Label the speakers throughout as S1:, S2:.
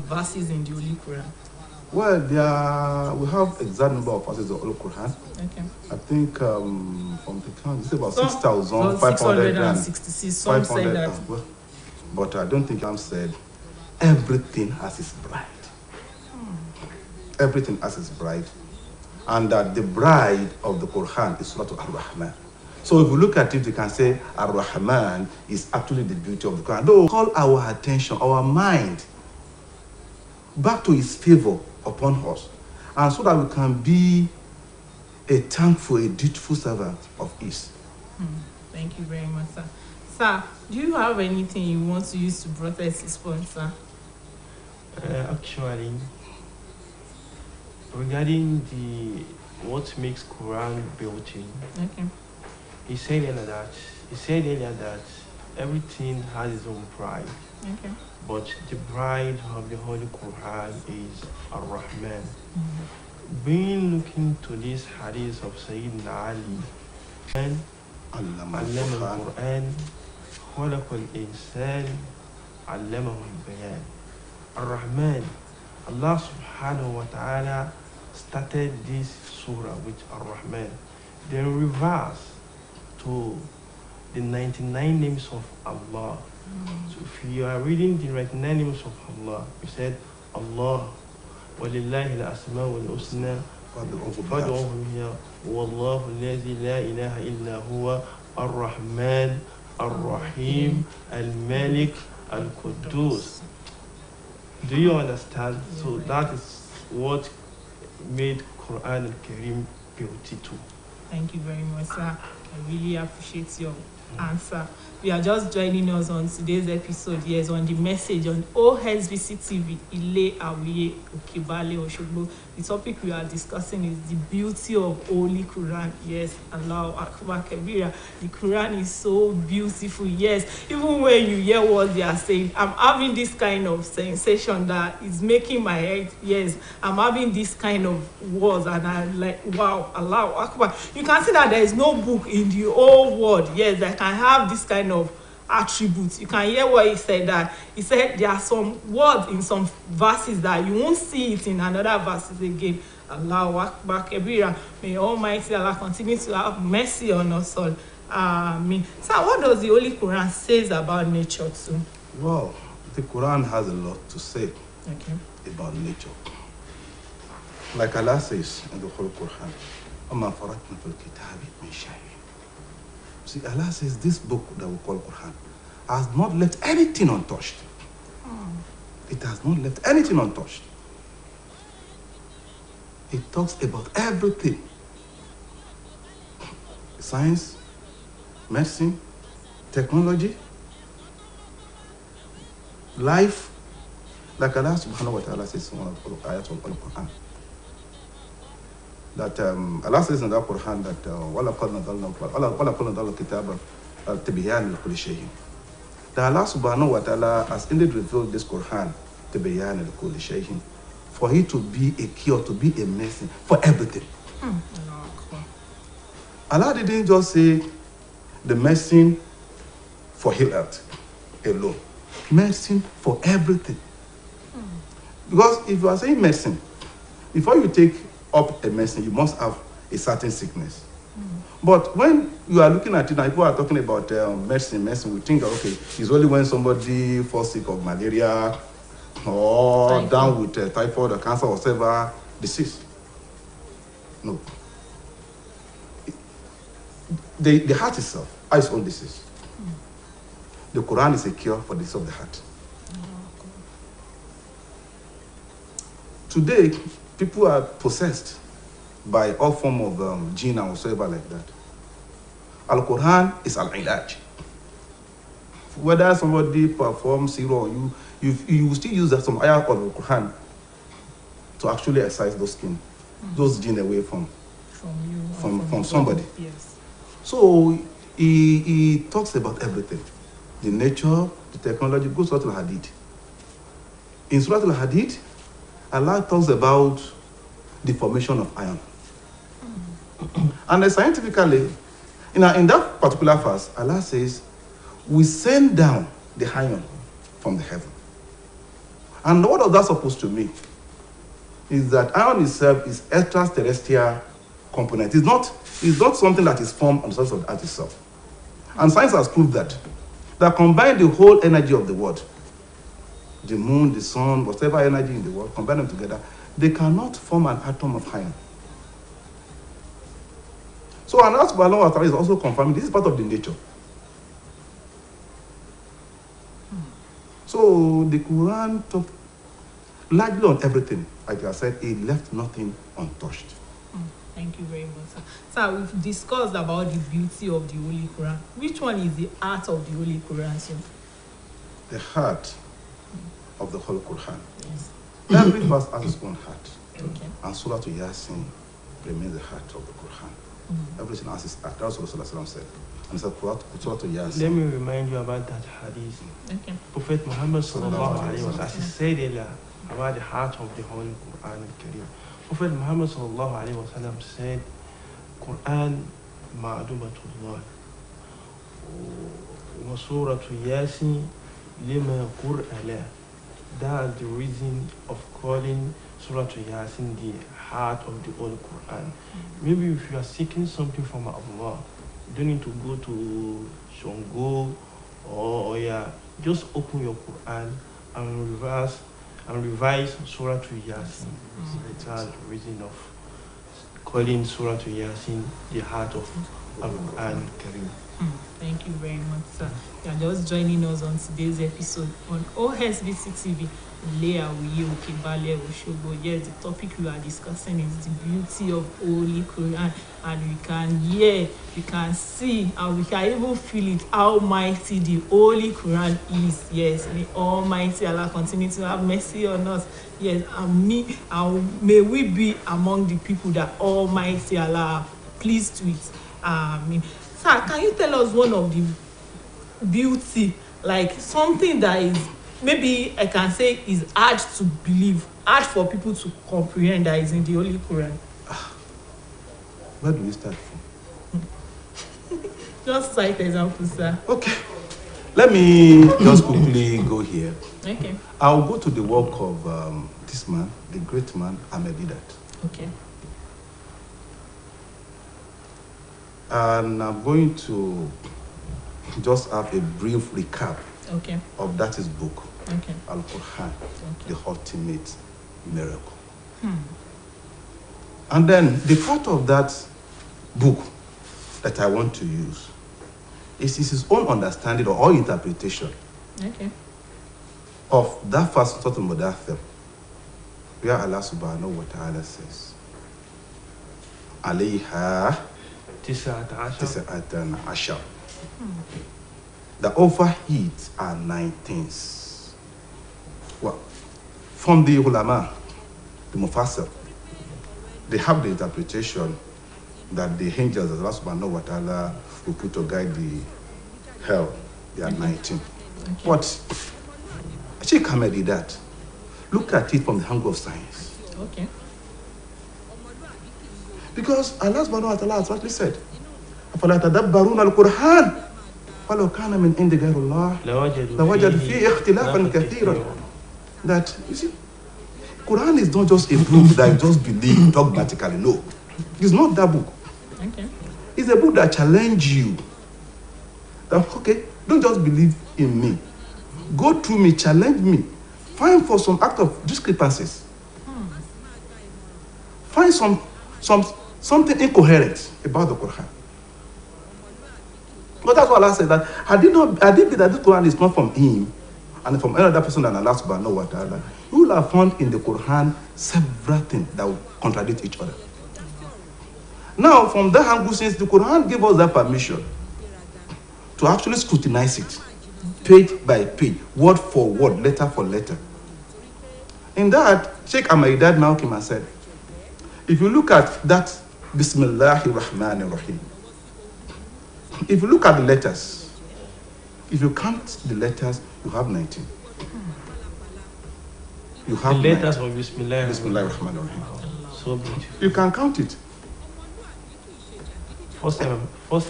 S1: verses in the Holy Quran?
S2: Well, we have exact number of verses of the Holy Quran.
S1: Okay.
S2: I think from the count, it's about
S1: Some- 666. Some say that.
S2: But I don't think Islam said everything has its bride. Everything has its bride. And that the bride of the Quran is Surah Ar-Rahman. So if we look at it, we can say Ar-Rahman is actually the beauty of the Quran. Though call our attention, our mind, back to his favor upon us. And so that we can be a thankful, a dutiful servant of his.
S1: Thank you very much, sir. Sir, do you have anything you want to use to protest his point, sir?
S3: Actually, regarding what makes Quran beauty,
S1: Okay.
S3: he said earlier that everything has its own pride,
S1: Okay.
S3: but the bride of the Holy Quran is Ar-Rahman. Being looking to this hadith of Sayyidina Ali, and علم القرآن خلق الإنسان علمه البيان. Ar-Rahman, Allah subhanahu wa ta'ala started this surah with Ar-Rahman, then reverse to the 99 names of Allah. So if you are reading the 99 names of Allah, you said Allah وَلِلَّهِ الْأَسْمَاءُ الْحُسْنَى فَادْعُوهُ بِهَا وَاللَّهُ الَّذِي لَا إِلَهَ إِلَّا هُوَ الرَّحْمَنُ الرَّحِيمُ الْمَلِكُ الْقُدُّوسُ. Do you understand? So that is what made Quran al-Karim beauty too.
S1: Thank you very much, sir. I really appreciate your answer. We are just joining us on today's episode, yes, on the message on OSBC TV, Ile Awiye Okebale Oshogbo. The topic we are discussing is the beauty of Holy Quran. Yes, Allahu Akbar Kabira. The Quran is so beautiful. Yes, even when you hear what they are saying, I'm having this kind of sensation that is making my head. Yes, I'm having this kind of words, and I'm like, wow, Allahu Akbar. You can see that there is no book in the whole world, yes, that can have this kind of attributes. You can hear what he said, that he said there are some words in some verses that you won't see it in another verses again. Allahu Akbar Kabira. May Almighty Allah continue to have mercy on us all. Amen. So what does the Holy Quran says about nature too?
S2: Well, the Quran has a lot to say about nature. Like Allah says in the Holy Quran, أَمَا فَرَطْنَا فِي الْكِتَابِ مِنْ شَيْءٍ. See, Allah says this book that we call Quran has not left anything untouched. It has not left anything untouched. It talks about everything. Science, medicine, technology, life. Like Allah subhanahu wa ta'ala says in one of the ayat of the Quran. That Allah says in the Quran that وَلَقَدْ نَزَلْنَا الْكِتَابَ تِبْيَانًا لِكُلِّ شَيْءٍ. That Allah subhanahu wa ta'ala has indeed revealed this Quran تِبْيَانًا لِكُلِّ شَيْءٍ, for it to be a cure, to be a medicine for everything. Allah didn't just say the medicine for health alone. Medicine for everything. Because if you are saying medicine, before you take up a medicine, you must have a certain sickness. But when you are looking at it, and people are talking about medicine, we think, okay, it's only when somebody falls sick of malaria or typhoid, down with typhoid or cancer or whatever disease. No. The heart itself has its own disease. The Quran is a cure for the disease of the heart. Today, people are possessed by all form of jinn and whatsoever like that. Al-Quran is al-ilaj. Whether somebody performs zero on you will still use that some ayah of the Quran to actually exercise those jinn away from somebody.
S1: Yes.
S2: So he talks about everything. The nature, the technology. Go to Surah Al-Hadid. In Surah Al-Hadid, Allah talks about the formation of iron. And scientifically, in that particular verse, Allah says, we send down the iron from the heaven. And what is that supposed to mean? Is that iron itself is extraterrestrial component. It's not something that is formed on the surface of the earth itself. And science has proved that combine the whole energy of the world, the moon, the sun, whatever energy in the world, combine them together, they cannot form an atom of iron. So Allah subhanahu wa ta'ala is also confirming this is part of the nature. So the Quran talked largely on everything. Like I said, it left nothing untouched.
S1: Thank you very much, sir. Sir, we've discussed about the beauty of the Holy Quran. Which one is the heart of the Holy Quran, sir?
S2: The heart of the Holy Quran.
S1: Yes.
S2: Every verse has its own heart.
S1: Okay.
S2: And Surah to Yasin remains the heart of the Quran. Everything has its heart. That's what Rasulullah said. And so Surah to Yasin.
S3: Let me remind you about that hadith.
S1: Okay.
S3: Prophet Muhammad sallallahu alaihi wasallam, as he said earlier about the heart of the Holy Quran al-Karim. Prophet Muhammad sallallahu alaihi wasallam said, Quran ma'dubatullah wa surah Yasin lima qur'ala. That's the reason of calling Surah Yasin the heart of the Holy Quran. Maybe if you are seeking something from Allah, you don't need to go to Shongo or yeah, just open your Quran and revise Surah Yasin. That's the reason of calling Surah Yasin the heart of Al-Quran Karim.
S1: Thank you very much, sir. You are just joining us on today's episode on OSBC TV. Yes, the topic we are discussing is the beauty of Holy Quran, and we can hear, we can see, and we can even feel it how mighty the Holy Quran is. Yes, may Almighty Allah continue to have mercy on us. Yes, and may we be among the people that Almighty Allah are pleased with. Sir, can you tell us one of the beauty, like something that is, maybe I can say is hard to believe, hard for people to comprehend, that is in the Holy Quran?
S2: Where do we start from?
S1: Just cite examples, sir.
S2: Okay. Let me just quickly go here.
S1: Okay.
S2: I'll go to the work of this man, the great man, Ahmedidat.
S1: Okay.
S2: And I'm going to just have a brief recap
S1: Okay.
S2: of that his book,
S1: Okay.
S2: Al-Quran,
S1: Okay.
S2: the ultimate miracle. And then the part of that book that I want to use is his own understanding or interpretation
S1: Okay.
S2: of that first Surah Al-Mudaththir, where Allah subhanahu wa ta'ala says, Alayha Tis'atan Ashar. The overheat are 19. Well, from the ulama, the Mufassir, they have the interpretation that the angels of Allah subhanahu wa ta'ala will put to guide the hell, they are 19.
S1: Okay.
S2: But Sheikh Ahmedidat, look at it from the angle of science.
S1: Okay.
S2: Because Allah subhanahu wa ta'ala has actually said, أَفَلَا تَدَبَّرُونَ الْقُرْآنَ وَلَوْ كَانَ مِنْ عِنْدِ غَيْرِ اللَّهِ لَوَجَدُوا فِيهِ اخْتِلَافًا كَثِيرًا. That, you see, Quran is not just a book that you just believe dogmatically. No, it's not that book.
S1: Okay.
S2: It's a book that challenges you. That, okay, don't just believe in me. Go through me, challenge me. Find for some act of discrepancies. Find something incoherent about the Quran. But that's what Allah said, that I did believe that this Quran is not from him and from another person than Allah subhanahu wa ta'ala. You will have found in the Quran several things that will contradict each other. Now, from that angle, since the Quran gave us that permission to actually scrutinize it, page by page, word for word, letter for letter. In that, Sheikh Ahmedidat now came and said, if you look at that Bismillahir Rahmanir Rahim, if you look at the letters, if you count the letters, you have 19. You have
S3: The letters
S2: 19.
S3: of Bismillah.
S2: Bismillahir Rahmanir Rahim.
S3: So beautiful.
S2: You can count it.
S3: First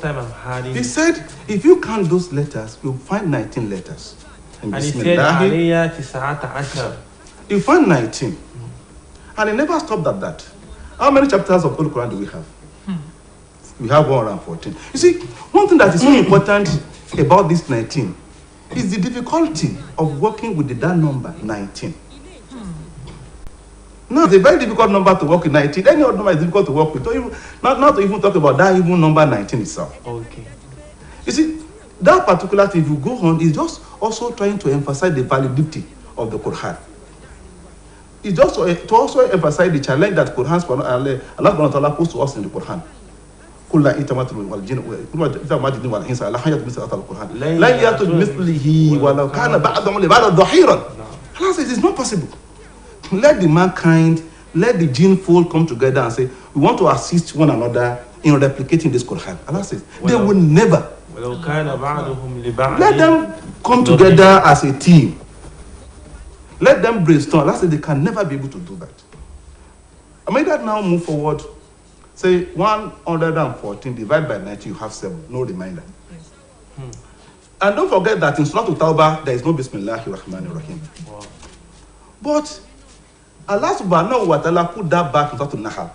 S3: time I'm hearing.
S2: He said, if you count those letters, you'll find 19 letters.
S3: And he said, Aliyah Tis'ata Ashar.
S2: You find 19. And it never stopped at that. How many chapters of Holy Quran do we have? We have 114. You see, one thing that is so important about this 19 is the difficulty of working with that number 19. Now, it's a very difficult number to work with 19. Any other number is difficult to work with. Not to even talk about that even number 19 itself.
S3: Okay.
S2: You see, that particular thing, if you go on, is just also trying to emphasize the validity of the Quran. It's just to also emphasize the challenge that Allah subhanahu wa ta'ala posed to us in the Quran. كل إتمات والجن كل إتمات الجن والإنس على حياة مثل هذا القرآن لا يأتي بمثله ولو كان بعضهم لبعض ظهيرا. Allah says it's not possible. Let the mankind, let the jinn fold come together and say, we want to assist one another in replicating this Quran. Allah says they will never. Let them come together as a team. Let them brainstorm. Allah says they can never be able to do that. I made that now move forward. Say 114 divided by 90, you have 7. No reminder. And don't forget that in Surah Al-Tawbah, there is no Bismillahir Rahmanir Rahim.
S3: Wow.
S2: But Allah subhanahu wa ta'ala put that back in Surah Al-Nahl.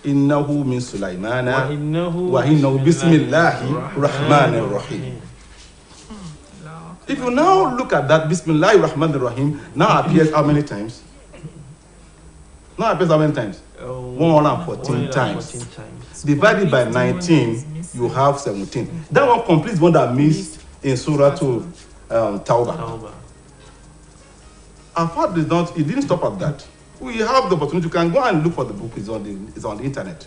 S2: Innahu min Sulaymana wa innahu Bismillahir Rahmanir Rahim. If you now look at that, Bismillahir Rahmanir Rahim now appears how many times? Now appears how many times? 114 times. Divided by 19, you have 17. That one completes one that missed in Surah to Tawbah. And what did not, it didn't stop at that. We have the opportunity. You can go and look for the book. It's on the internet.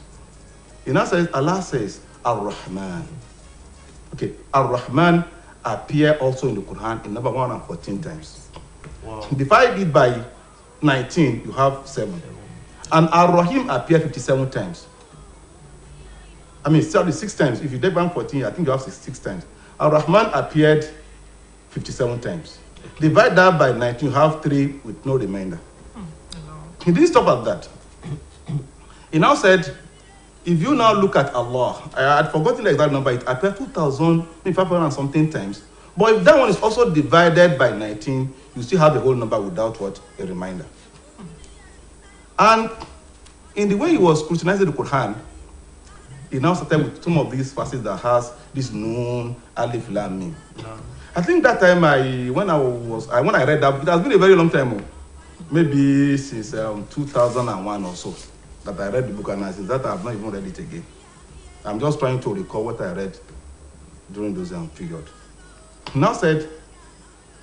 S2: It now says, Allah says, Ar-Rahman. Okay, Ar-Rahman appear also in the Quran in number 114 times.
S3: Wow.
S2: Divided by 19, you have 7. And Ar-Rahim appeared 57 times. I mean, 36 times. If you take 114, I think you have 6 times. Ar-Rahman appeared 57 times. Divide that by 19, you have 3 with no remainder. He didn't stop at that. He now said, if you now look at Allah, I had forgotten the exact number, it appeared 2,500 and something times. But if that one is also divided by 19, you still have the whole number without what? A reminder. And in the way he was scrutinizing the Quran, he now started with some of these verses that has this Noon, Alif, Lam, Mim. I think that time when I read that, it has been a very long time, maybe since 2001 or so, that I read the book, and since that I have not even read it again. I'm just trying to recall what I read during those period. Now said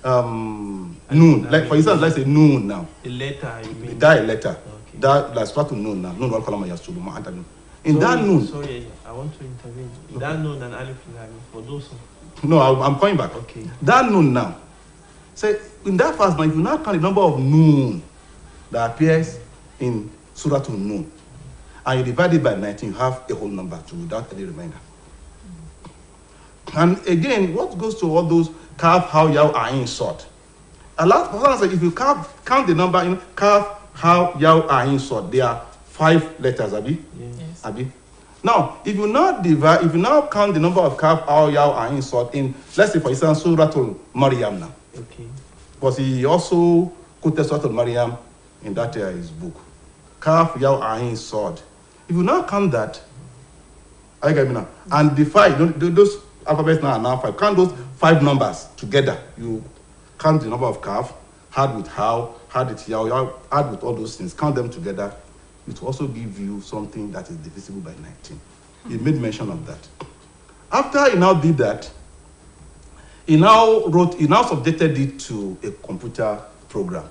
S2: Noon, like for instance, let's say Noon now.
S3: A letter, you mean?
S2: That a letter.
S3: Okay.
S2: That let's start to Noon now. Noon wal kalama yasulu ma'anta. In that Noon.
S3: Sorry, I want to intervene. In that Noon and Alif Lam for those who...
S2: No, I'm coming back.
S3: Okay.
S2: That Noon now. Say in that verse now, if you now count the number of Noon that appears in Surah to Noon, and you divide it by 19, you have a whole number too without any reminder. And again, what goes to all those Kaf, How, Yaw, Ain, Sod? Allah says if you count the number in Kaf, How, Yaw, Ain, Sod, there are 5 letters, Abi.
S3: Yes.
S2: Abi. Now, if you now count the number of Kaf, How, Yaw, Ain, Sod in, let's say for instance, Surah to Maryam now.
S3: Okay.
S2: Because he also quoted Surah to Maryam in that his book. Kaf, Yaw, Ain, Sod. If you now count that, I get me now, and divide those alphabets now are now 5. Count those 5 numbers together. You count the number of Kaf, add with How, add with Yaw, add with all those things. Count them together. It will also give you something that is divisible by 19. He made mention of that. After he now did that, he now subjected it to a computer program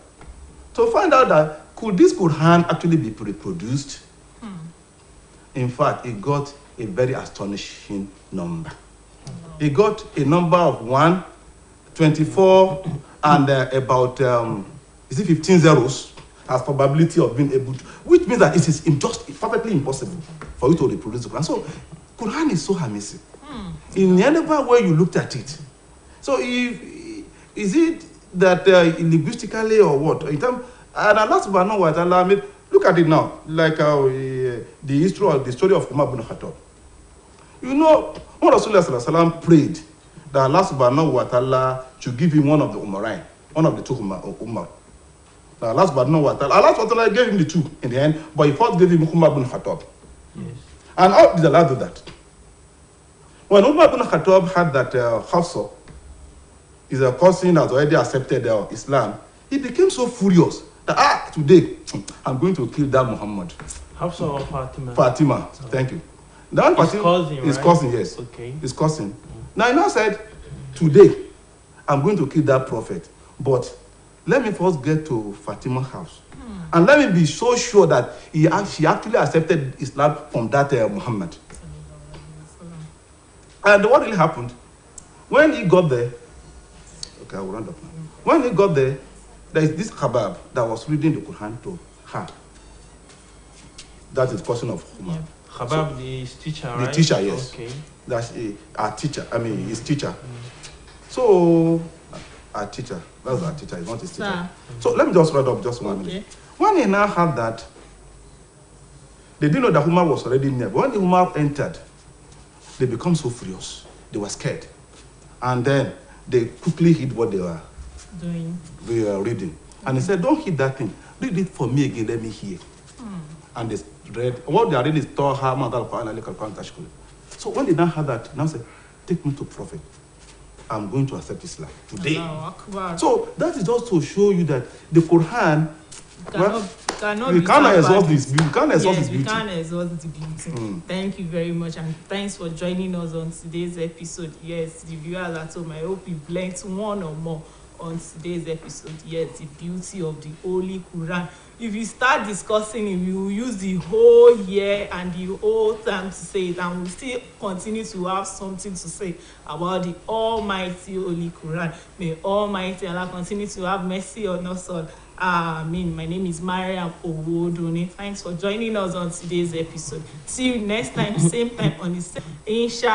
S2: to find out that could this Quran actually be reproduced? In fact, it got a very astonishing number. It got a number of 1, 24, and about 15 zeros as probability of being able to, which means that it is just perfectly impossible for you to reproduce the Quran. So, Quran is so amazing. In whatever way you looked at it. So, is it that linguistically or what? In terms, and Allah subhanahu wa ta'ala, look at it now, like the story of Umar ibn Khattab. You know, when Rasulullah sallallahu alaihi wasallam prayed that Allah subhanahu wa ta'ala should give him one of the Umarain, one of the 2 Umar. Allah subhanahu wa ta'ala gave him the two in the end, but he first gave him Umar ibn Khattab.
S3: Yes.
S2: And how did Allah do that? When Umar ibn Khattab had that Hafsa is a cousin that has already accepted Islam, he became so furious that today I'm going to kill that Muhammad.
S3: Hafsa or Fatima?
S2: Fatima, thank you. That
S3: His cousin,
S2: his
S3: right?
S2: cousin, yes.
S3: Okay.
S2: His cousin. Now he now said, today I'm going to kill that prophet, but let me first get to Fatima's house. And let me be so sure that she actually accepted Islam from that Muhammad. And what really happened? When he got there, okay, I will round up now. When he got there, there is this Khabab that was reading the Quran to her. That is the cousin of Umar.
S1: Yeah.
S3: Khabab, the teacher, right?
S2: The teacher, yes.
S3: Okay.
S2: That's our teacher. I mean, his teacher. So, our teacher. That's our teacher. He's not his teacher.
S1: Sir.
S2: So let me just write up just 1 minute. When he now had that, they didn't know that Umar was already near. But when Umar entered, they become so furious. They were scared. And then they quickly hid what they were reading. And he said, don't hit that thing. Read it for me again. Let me hear. And they read. What they are reading is Taha, Madal, Quran, Al-Quran, Tashkul. So when they now had that, now said, take me to Prophet. I'm going to accept Islam today. So that is just to show you that the Quran, we can't exhaust this beauty. We can't exhaust this beauty.
S1: We can't exhaust the beauty. Thank you very much, and thanks for joining us on today's episode. Yes, the viewers at home, I hope you've learned one or more on today's episode. Yes, the beauty of the Holy Quran. If you start discussing it, we will use the whole year and the whole time to say it, and we'll still continue to have something to say about the Almighty Holy Quran. May Almighty Allah continue to have mercy on us all. Amen. My name is Mariam Owodone. Thanks for joining us on today's episode. See you next time, same time on the same. Inshallah.